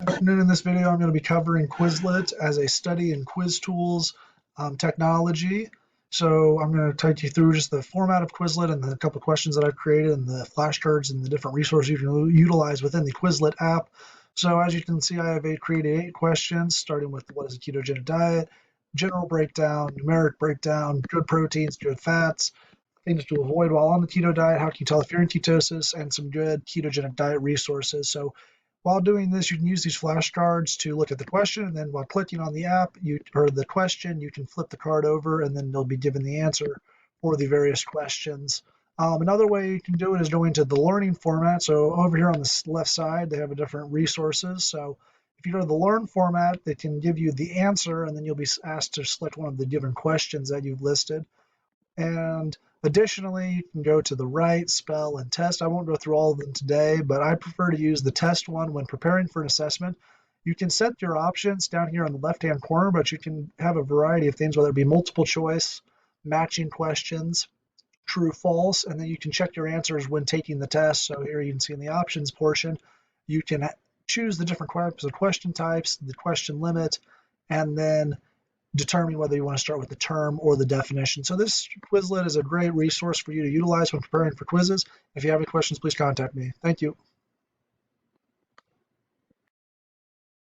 Good afternoon. In this video, I'm going to be covering Quizlet as a study in quiz tools technology. So I'm going to take you through just the format of Quizlet and a couple of questions that I've created and the flashcards and the different resources you can utilize within the Quizlet app. So as you can see, I have created 8 questions, starting with what is a ketogenic diet, general breakdown, numeric breakdown, good proteins, good fats, things to avoid while on the keto diet, how can you tell if you're in ketosis, and some good ketogenic diet resources. So while doing this, you can use these flashcards to look at the question, and then while clicking on the app or the question, you can flip the card over, and then you'll be given the answer for the various questions. Another way you can do it is go into the learning format. So over here on the left side, they have different resources. So if you go to the learn format, they can give you the answer, and then you'll be asked to select one of the different questions that you've listed. And additionally, you can go to the write, spell, and test. I won't go through all of them today, but I prefer to use the test one when preparing for an assessment. You can set your options down here on the left-hand corner, but you can have a variety of things, whether it be multiple choice, matching questions, true, false, and then you can check your answers when taking the test. So here you can see in the options portion, you can choose the different types of question types, the question limit, and then determine whether you want to start with the term or the definition. So this Quizlet is a great resource for you to utilize when preparing for quizzes. If you have any questions, please contact me. Thank you.